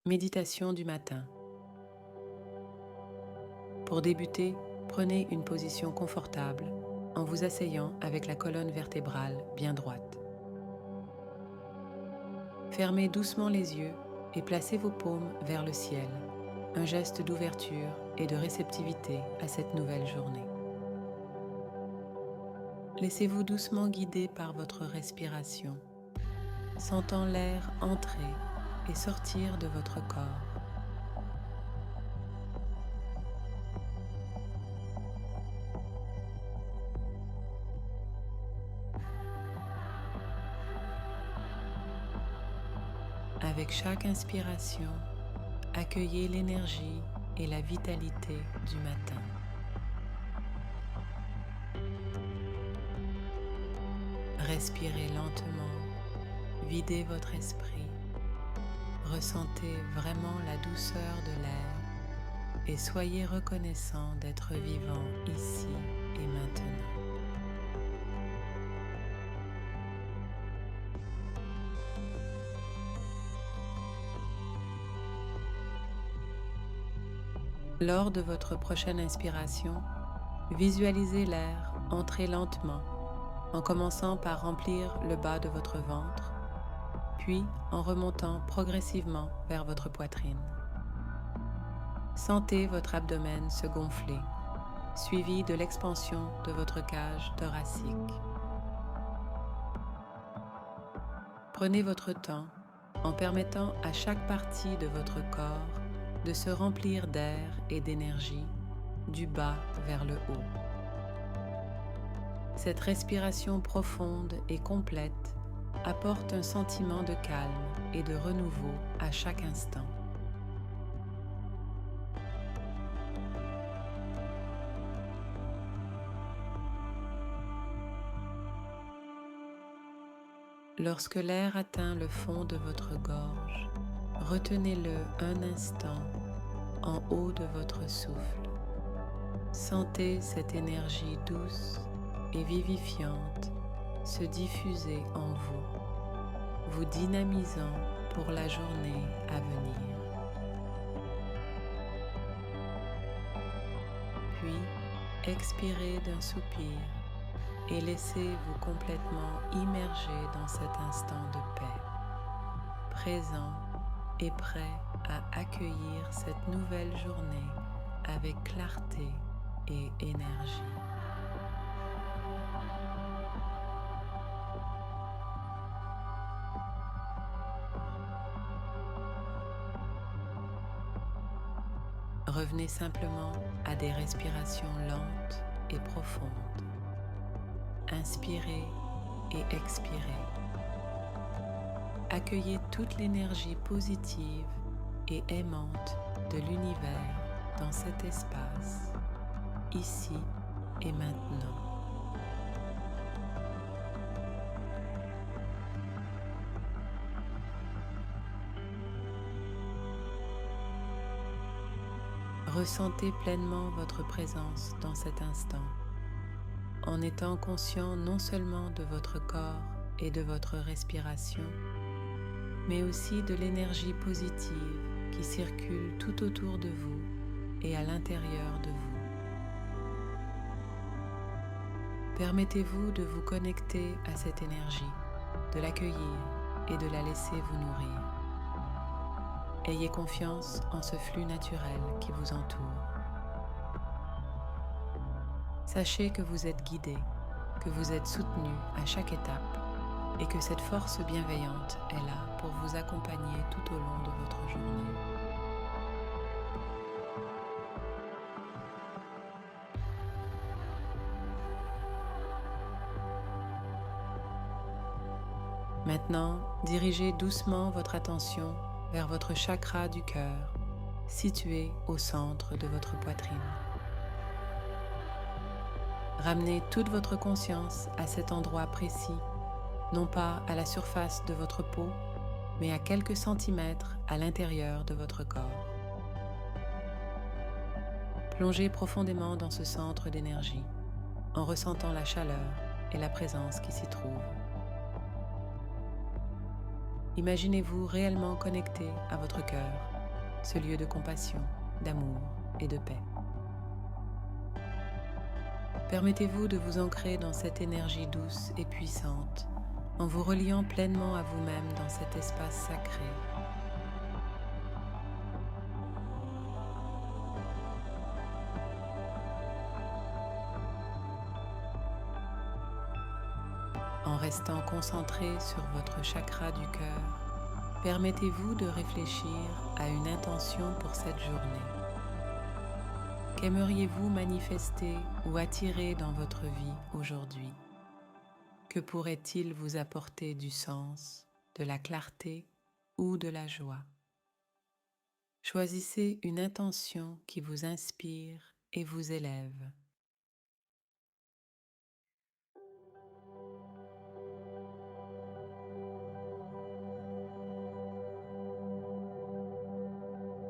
Méditation du matin. Pour débuter, prenez une position confortable en vous asseyant avec la colonne vertébrale bien droite. Fermez doucement les yeux et placez vos paumes vers le ciel, un geste d'ouverture et de réceptivité à cette nouvelle journée. Laissez-vous doucement guider par votre respiration, sentant l'air entrer et sortir de votre corps. Avec chaque inspiration, accueillez l'énergie et la vitalité du matin. Respirez lentement, videz votre esprit, ressentez vraiment la douceur de l'air et soyez reconnaissant d'être vivant ici et maintenant. Lors de votre prochaine inspiration, visualisez l'air entrer lentement en commençant par remplir le bas de votre ventre, puis en remontant progressivement vers votre poitrine. Sentez votre abdomen se gonfler, suivi de l'expansion de votre cage thoracique. Prenez votre temps en permettant à chaque partie de votre corps de se remplir d'air et d'énergie du bas vers le haut. Cette respiration profonde et complète apporte un sentiment de calme et de renouveau à chaque instant. Lorsque l'air atteint le fond de votre gorge, retenez-le un instant en haut de votre souffle. Sentez cette énergie douce et vivifiante se diffuser en vous dynamisant pour la journée à venir. Puis, expirez d'un soupir et laissez-vous complètement immerger dans cet instant de paix, présent et prêt à accueillir cette nouvelle journée avec clarté et énergie. Revenez simplement à des respirations lentes et profondes. Inspirez et expirez. Accueillez toute l'énergie positive et aimante de l'univers dans cet espace, ici et maintenant. Ressentez pleinement votre présence dans cet instant, en étant conscient non seulement de votre corps et de votre respiration, mais aussi de l'énergie positive qui circule tout autour de vous et à l'intérieur de vous. Permettez-vous de vous connecter à cette énergie, de l'accueillir et de la laisser vous nourrir. Ayez confiance en ce flux naturel qui vous entoure. Sachez que vous êtes guidé, que vous êtes soutenu à chaque étape et que cette force bienveillante est là pour vous accompagner tout au long de votre journée. Maintenant, dirigez doucement votre attention vers votre chakra du cœur, situé au centre de votre poitrine. Ramenez toute votre conscience à cet endroit précis, non pas à la surface de votre peau, mais à quelques centimètres à l'intérieur de votre corps. Plongez profondément dans ce centre d'énergie, en ressentant la chaleur et la présence qui s'y trouve. Imaginez-vous réellement connecté à votre cœur ce lieu de compassion, d'amour et de paix. Permettez-vous de vous ancrer dans cette énergie douce et puissante en vous reliant pleinement à vous-même dans cet espace sacré. En restant concentré sur votre chakra du cœur, permettez-vous de réfléchir à une intention pour cette journée. Qu'aimeriez-vous manifester ou attirer dans votre vie aujourd'hui? Que pourrait-il vous apporter du sens, de la clarté ou de la joie? Choisissez une intention qui vous inspire et vous élève.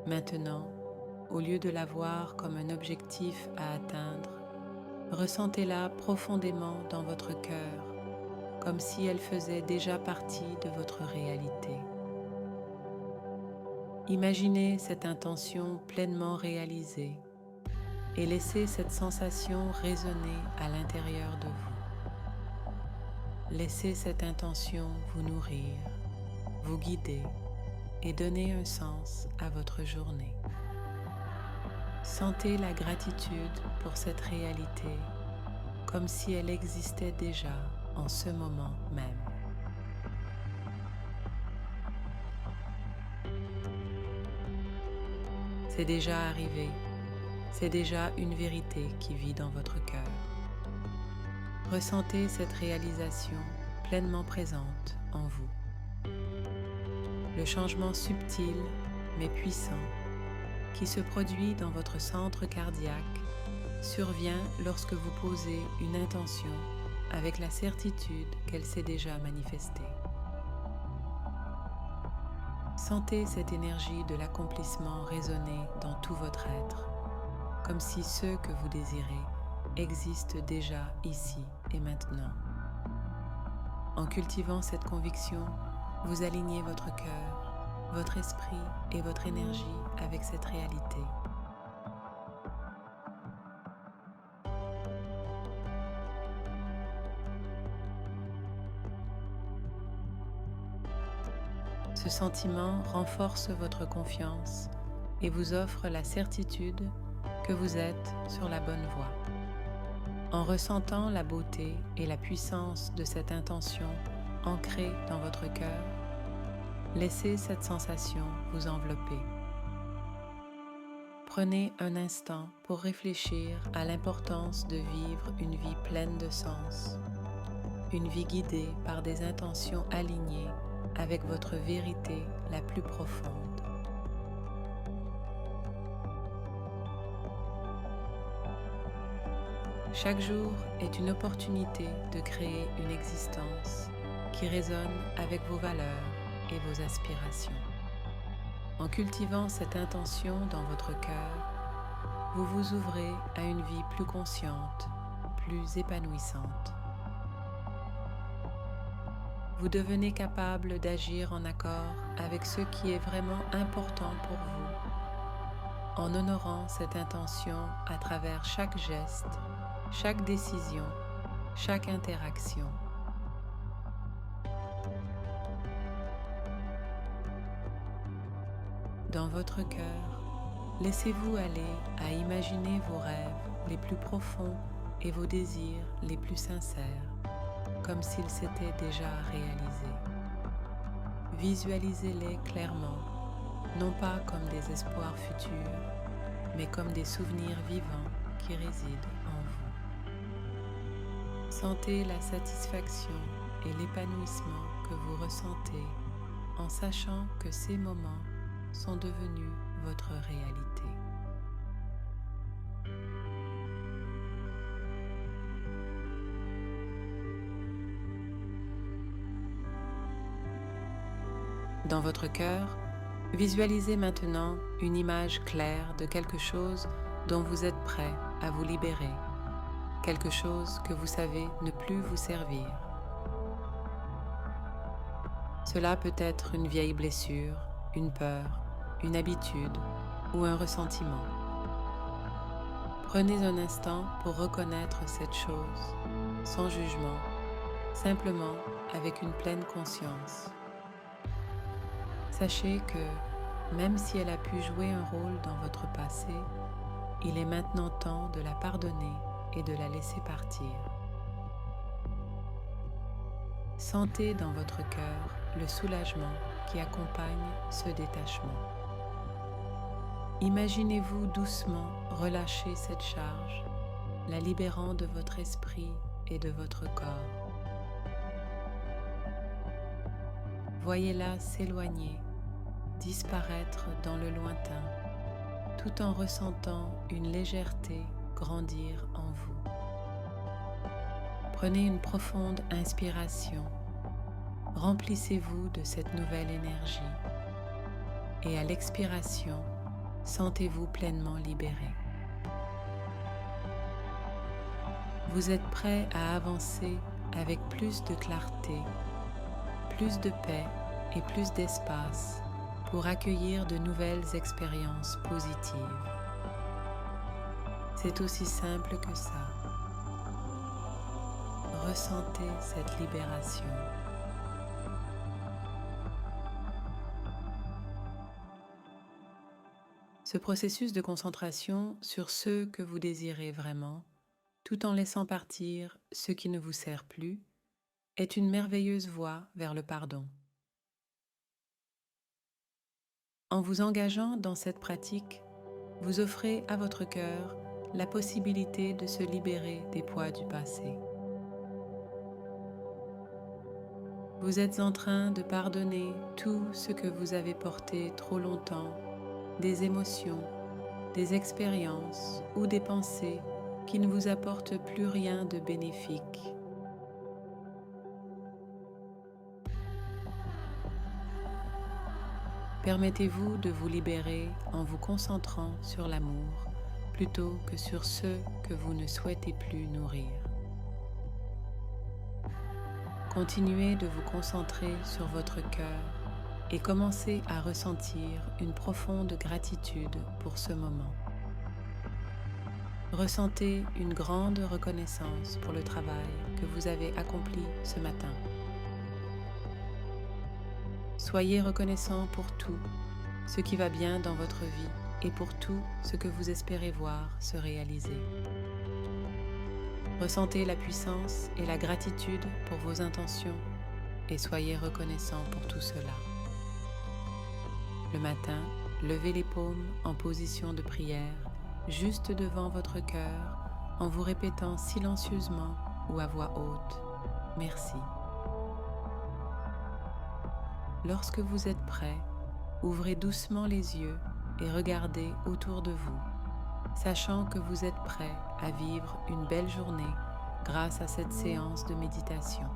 Maintenant, au lieu de la voir comme un objectif à atteindre, ressentez-la profondément dans votre cœur, comme si elle faisait déjà partie de votre réalité. Imaginez cette intention pleinement réalisée et laissez cette sensation résonner à l'intérieur de vous. Laissez cette intention vous nourrir, vous guider et donner un sens à votre journée. Sentez la gratitude pour cette réalité comme si elle existait déjà en ce moment même. C'est déjà arrivé, c'est déjà une vérité qui vit dans votre cœur. Ressentez cette réalisation pleinement présente en vous. Le changement subtil mais puissant qui se produit dans votre centre cardiaque survient lorsque vous posez une intention avec la certitude qu'elle s'est déjà manifestée. Sentez cette énergie de l'accomplissement résonner dans tout votre être, comme si ce que vous désirez existe déjà ici et maintenant. En cultivant cette conviction, vous alignez votre cœur, votre esprit et votre énergie avec cette réalité. Ce sentiment renforce votre confiance et vous offre la certitude que vous êtes sur la bonne voie. En ressentant la beauté et la puissance de cette intention ancrée dans votre cœur, laissez cette sensation vous envelopper. Prenez un instant pour réfléchir à l'importance de vivre une vie pleine de sens, une vie guidée par des intentions alignées avec votre vérité la plus profonde. Chaque jour est une opportunité de créer une existence qui résonne avec vos valeurs et vos aspirations. En cultivant cette intention dans votre cœur, vous vous ouvrez à une vie plus consciente, plus épanouissante. Vous devenez capable d'agir en accord avec ce qui est vraiment important pour vous, en honorant cette intention à travers chaque geste, chaque décision, chaque interaction. Dans votre cœur, laissez-vous aller à imaginer vos rêves les plus profonds et vos désirs les plus sincères, comme s'ils s'étaient déjà réalisés. Visualisez-les clairement, non pas comme des espoirs futurs, mais comme des souvenirs vivants qui résident en vous. Sentez la satisfaction et l'épanouissement que vous ressentez en sachant que ces moments sont devenus votre réalité. Dans votre cœur, visualisez maintenant une image claire de quelque chose dont vous êtes prêt à vous libérer, quelque chose que vous savez ne plus vous servir. Cela peut être une vieille blessure, une peur, une habitude ou un ressentiment. Prenez un instant pour reconnaître cette chose, sans jugement, simplement avec une pleine conscience. Sachez que, même si elle a pu jouer un rôle dans votre passé, il est maintenant temps de la pardonner et de la laisser partir. Sentez dans votre cœur le soulagement qui accompagne ce détachement. Imaginez-vous doucement relâcher cette charge, la libérant de votre esprit et de votre corps. Voyez-la s'éloigner, disparaître dans le lointain, tout en ressentant une légèreté grandir en vous. Prenez une profonde inspiration, remplissez-vous de cette nouvelle énergie et à l'expiration, sentez-vous pleinement libéré. Vous êtes prêt à avancer avec plus de clarté, plus de paix et plus d'espace pour accueillir de nouvelles expériences positives. C'est aussi simple que ça. Ressentez cette libération. Ce processus de concentration sur ce que vous désirez vraiment, tout en laissant partir ce qui ne vous sert plus, est une merveilleuse voie vers le pardon. En vous engageant dans cette pratique, vous offrez à votre cœur la possibilité de se libérer des poids du passé. Vous êtes en train de pardonner tout ce que vous avez porté trop longtemps, des émotions, des expériences ou des pensées qui ne vous apportent plus rien de bénéfique. Permettez-vous de vous libérer en vous concentrant sur l'amour plutôt que sur ceux que vous ne souhaitez plus nourrir. Continuez de vous concentrer sur votre cœur et commencez à ressentir une profonde gratitude pour ce moment. Ressentez une grande reconnaissance pour le travail que vous avez accompli ce matin. Soyez reconnaissant pour tout ce qui va bien dans votre vie et pour tout ce que vous espérez voir se réaliser. Ressentez la puissance et la gratitude pour vos intentions et soyez reconnaissant pour tout cela. Le matin, levez les paumes en position de prière, juste devant votre cœur, en vous répétant silencieusement ou à voix haute « Merci ». Lorsque vous êtes prêt, ouvrez doucement les yeux et regardez autour de vous, sachant que vous êtes prêt à vivre une belle journée grâce à cette séance de méditation.